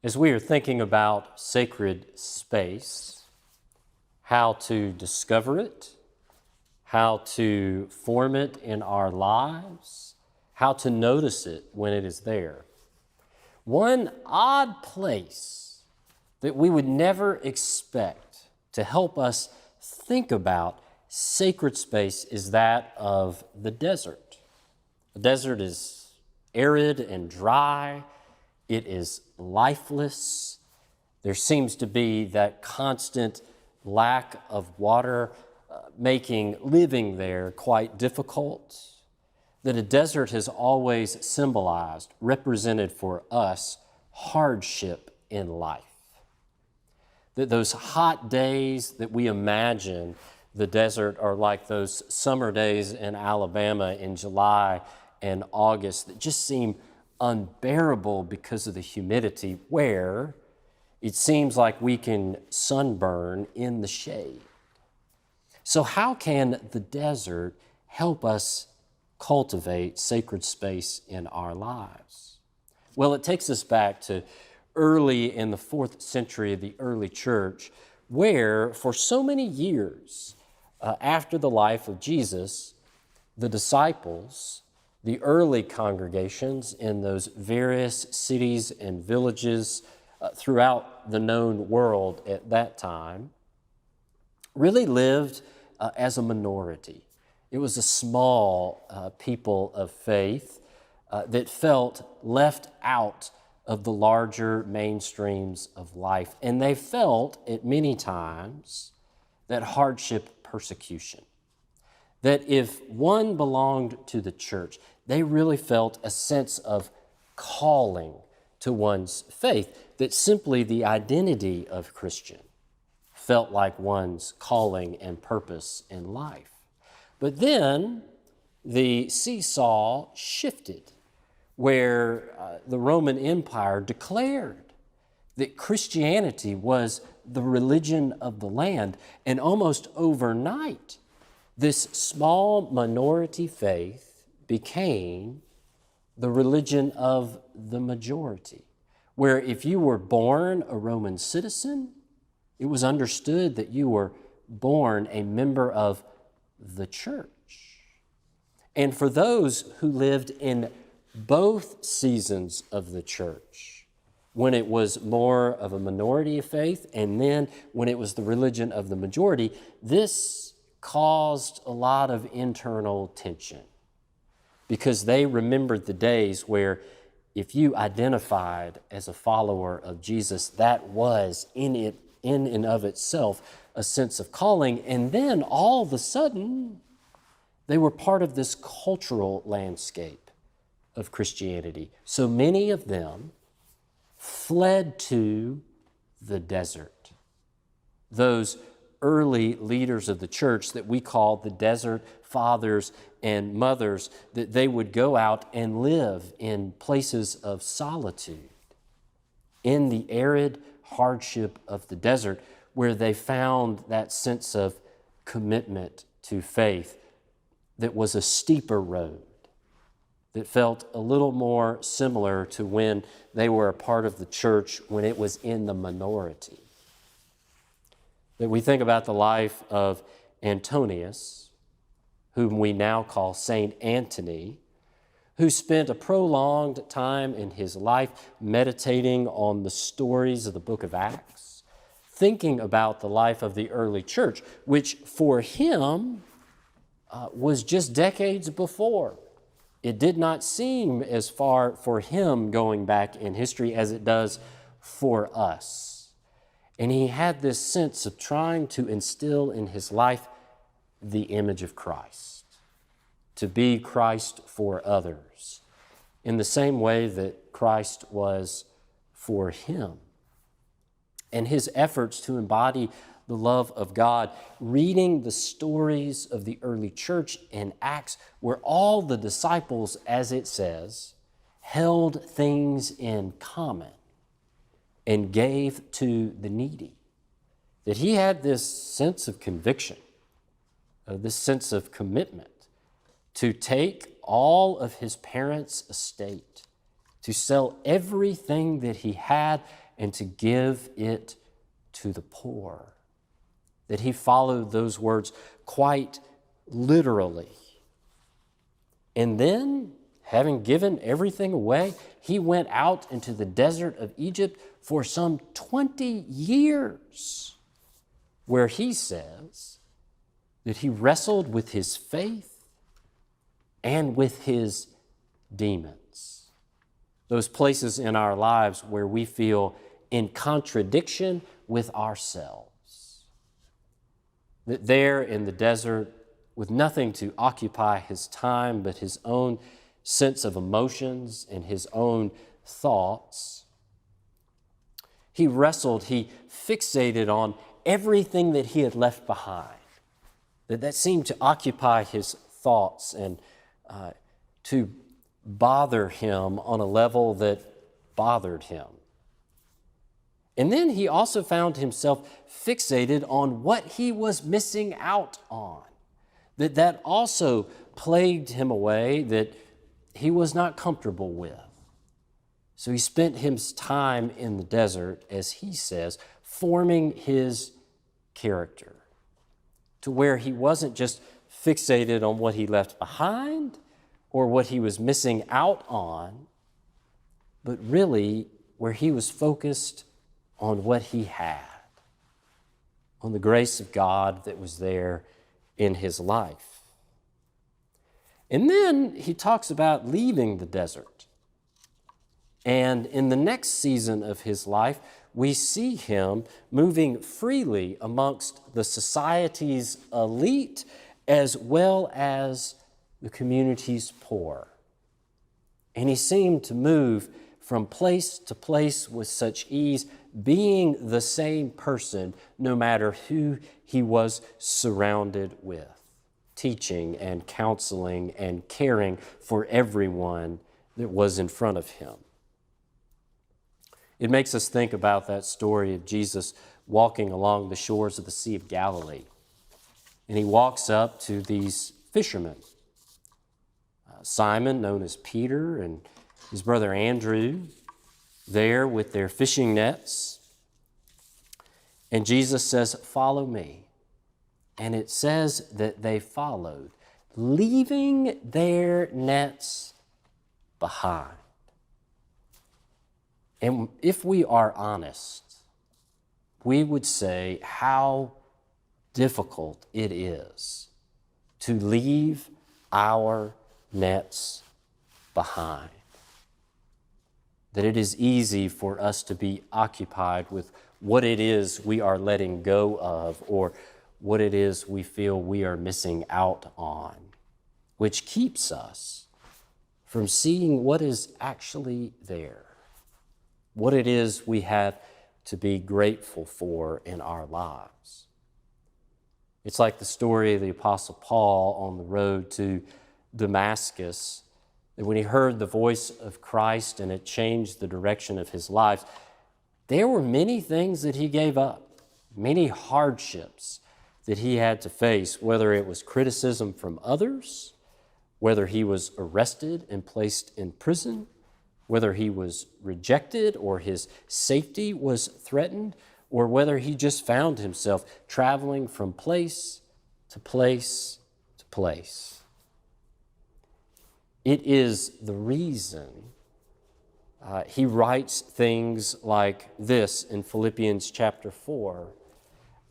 As we are thinking about sacred space, how to discover it, how to form it in our lives, how to notice it when it is there, one odd place that we would never expect to help us think about sacred space is that of the desert. The desert is arid and dry. It is lifeless. There seems to be that constant lack of water, making living there quite difficult. That a desert has always symbolized, represented for us, hardship in life. That those hot days that we imagine the desert are like those summer days in Alabama in July and August that just seem unbearable because of the humidity, where it seems like we can sunburn in the shade. So how can the desert help us cultivate sacred space in our lives? Well, it takes us back to early in the 4th century of the early church, where for so many years after the life of Jesus, the disciples, the early congregations in those various cities and villages throughout the known world at that time really lived as a minority. It was a small people of faith that felt left out of the larger mainstreams of life. And they felt at many times that hardship, persecution. That if one belonged to the church, they really felt a sense of calling to one's faith, that simply the identity of Christian felt like one's calling and purpose in life. But then the seesaw shifted, where the Roman Empire declared that Christianity was the religion of the land, and almost overnight, this small minority faith became the religion of the majority, where if you were born a Roman citizen, it was understood that you were born a member of the church. And for those who lived in both seasons of the church, when it was more of a minority of faith and then when it was the religion of the majority, this caused a lot of internal tension, because they remembered the days where if you identified as a follower of Jesus, that was in and of itself a sense of calling. And then all of a sudden, they were part of this cultural landscape of Christianity. So many of them fled to the desert. Those early leaders of the church that we call the desert fathers and mothers, that they would go out and live in places of solitude, in the arid hardship of the desert, where they found that sense of commitment to faith that was a steeper road, that felt a little more similar to when they were a part of the church when it was in the minority. That we think about the life of Antonius, whom we now call Saint Antony, who spent a prolonged time in his life meditating on the stories of the book of Acts, thinking about the life of the early church, which for him was just decades before. It did not seem as far for him going back in history as it does for us. And he had this sense of trying to instill in his life the image of Christ, to be Christ for others, in the same way that Christ was for him. And his efforts to embody the love of God, reading the stories of the early church in Acts, where all the disciples, as it says, held things in common and gave to the needy. That he had this sense of conviction, this sense of commitment to take all of his parents' estate, to sell everything that he had and to give it to the poor. That he followed those words quite literally. And then, having given everything away, he went out into the desert of Egypt for some 20 years, where he says that he wrestled with his faith and with his demons. Those places in our lives where we feel in contradiction with ourselves. That there in the desert, with nothing to occupy his time but his own sense of emotions and his own thoughts, he wrestled, he fixated on everything that he had left behind, that seemed to occupy his thoughts and to bother him on a level that bothered him. And then he also found himself fixated on what he was missing out on, that also plagued him away, that he was not comfortable with. So he spent his time in the desert, as he says, forming his character to where he wasn't just fixated on what he left behind or what he was missing out on, but really where he was focused on what he had, on the grace of God that was there in his life. And then he talks about leaving the desert. And in the next season of his life, we see him moving freely amongst the society's elite as well as the community's poor. And he seemed to move from place to place with such ease, being the same person no matter who he was surrounded with, teaching and counseling and caring for everyone that was in front of him. It makes us think about that story of Jesus walking along the shores of the Sea of Galilee. And he walks up to these fishermen, Simon, known as Peter, and his brother Andrew, there with their fishing nets. And Jesus says, "Follow me." And it says that they followed, leaving their nets behind. And if we are honest, we would say how difficult it is to leave our nets behind. That it is easy for us to be occupied with what it is we are letting go of or what it is we feel we are missing out on, which keeps us from seeing what is actually there, what it is we have to be grateful for in our lives. It's like the story of the Apostle Paul on the road to Damascus, that when he heard the voice of Christ and it changed the direction of his life, there were many things that he gave up, many hardships that he had to face, whether it was criticism from others, whether he was arrested and placed in prison, whether he was rejected or his safety was threatened, or whether he just found himself traveling from place to place to place. It is the reason he writes things like this in Philippians chapter 4.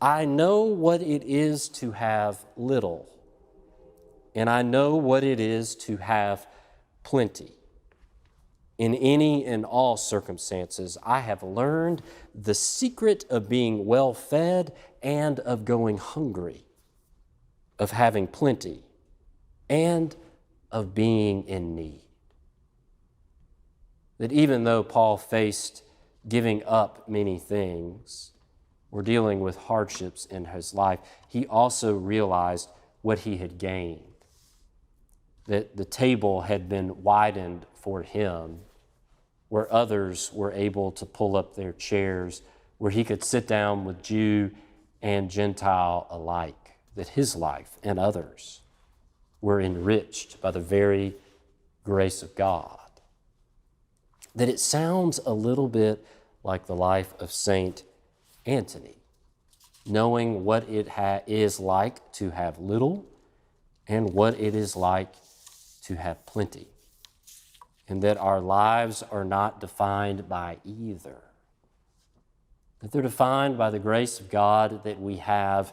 I know what it is to have little, and I know what it is to have plenty. In any and all circumstances, I have learned the secret of being well fed and of going hungry, of having plenty, and of being in need. That even though Paul faced giving up many things or dealing with hardships in his life, he also realized what he had gained. That the table had been widened for him, where others were able to pull up their chairs, where he could sit down with Jew and Gentile alike, that his life and others were enriched by the very grace of God. That it sounds a little bit like the life of Saint Anthony, knowing what it is like to have little and what it is like to have plenty, and that our lives are not defined by either, that they're defined by the grace of God that we have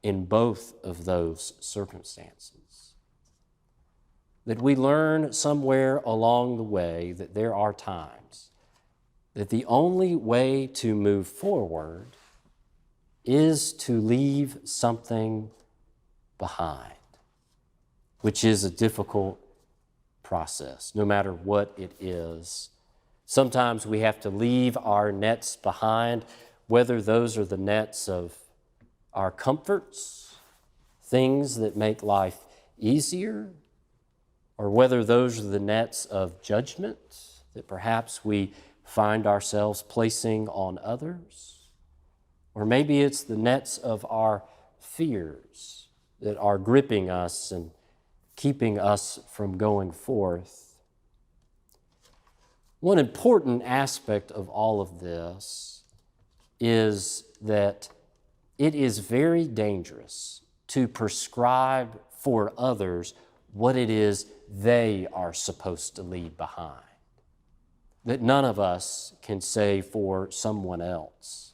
in both of those circumstances. That we learn somewhere along the way that there are times that the only way to move forward is to leave something behind, which is a difficult process, no matter what it is. Sometimes we have to leave our nets behind, whether those are the nets of our comforts, things that make life easier, or whether those are the nets of judgment that perhaps we find ourselves placing on others. Or maybe it's the nets of our fears that are gripping us and keeping us from going forth. One important aspect of all of this is that it is very dangerous to prescribe for others what it is they are supposed to leave behind. That none of us can say for someone else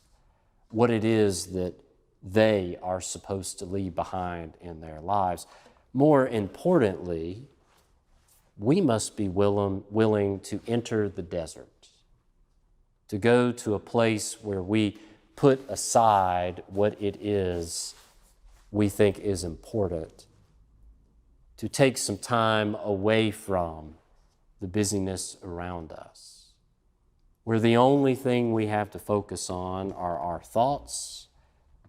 what it is that they are supposed to leave behind in their lives. More importantly, we must be willing to enter the desert, to go to a place where we put aside what it is we think is important, to take some time away from the busyness around us, where the only thing we have to focus on are our thoughts,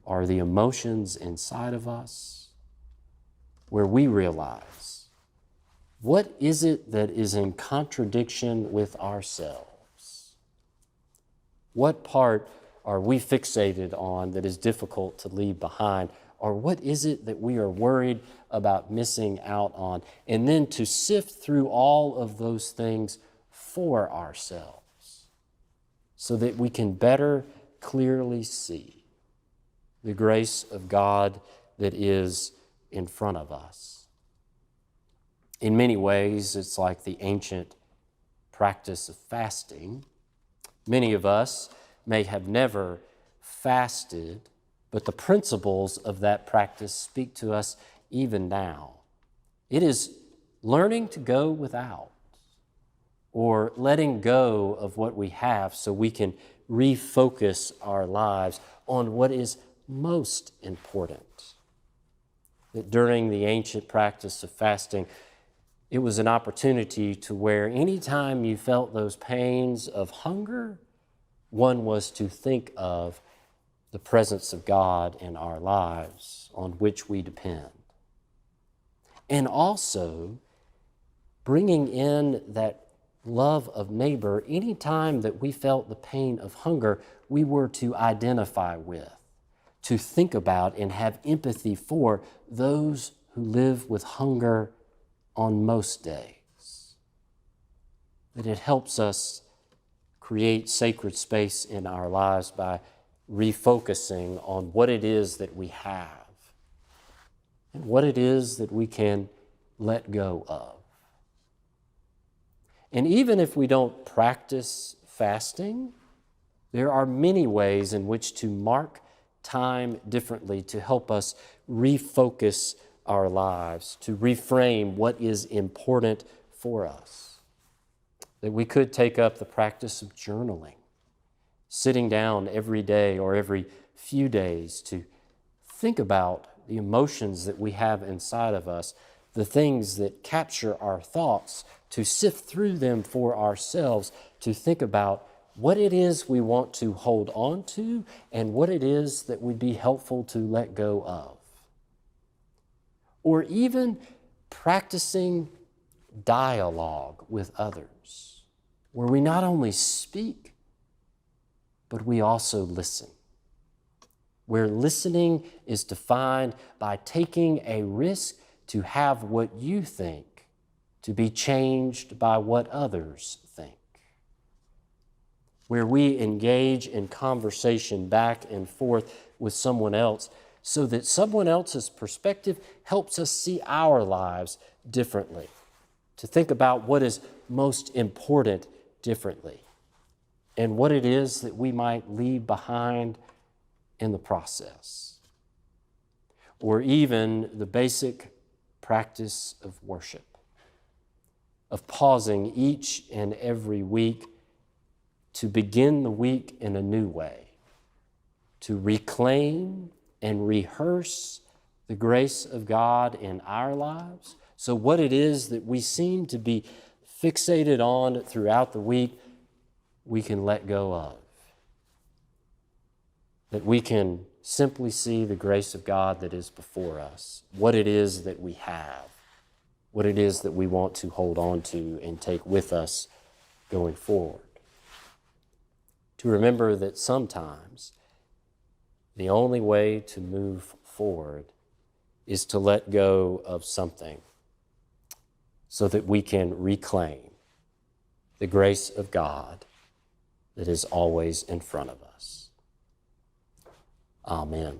are the emotions inside of us, where we realize, what is it that is in contradiction with ourselves? What part are we fixated on that is difficult to leave behind? Or what is it that we are worried about missing out on? And then to sift through all of those things for ourselves so that we can better clearly see the grace of God that is in front of us. In many ways, it's like the ancient practice of fasting. Many of us may have never fasted, but the principles of that practice speak to us even now. It is learning to go without, or letting go of what we have so we can refocus our lives on what is most important. That during the ancient practice of fasting, it was an opportunity to where anytime you felt those pains of hunger, one was to think of the presence of God in our lives on which we depend. And also bringing in that love of neighbor anytime that we felt the pain of hunger, we were to identify with, to think about and have empathy for those who live with hunger on most days. That it helps us create sacred space in our lives by refocusing on what it is that we have and what it is that we can let go of. And even if we don't practice fasting, there are many ways in which to mark time differently to help us refocus our lives, to reframe what is important for us. That we could take up the practice of journaling, sitting down every day or every few days to think about the emotions that we have inside of us, the things that capture our thoughts, to sift through them for ourselves, to think about what it is we want to hold on to and what it is that would be helpful to let go of. Or even practicing dialogue with others, where we not only speak, but we also listen. Where listening is defined by taking a risk to have what you think to be changed by what others think. where we engage in conversation back and forth with someone else so that someone else's perspective helps us see our lives differently, to think about what is most important differently, and what it is that we might leave behind in the process. Or even the basic practice of worship, of pausing each and every week to begin the week in a new way, to reclaim and rehearse the grace of God in our lives. So what it is that we seem to be fixated on throughout the week, we can let go of. That we can simply see the grace of God that is before us, what it is that we have, what it is that we want to hold on to and take with us going forward. To remember that sometimes the only way to move forward is to let go of something so that we can reclaim the grace of God that is always in front of us. Amen.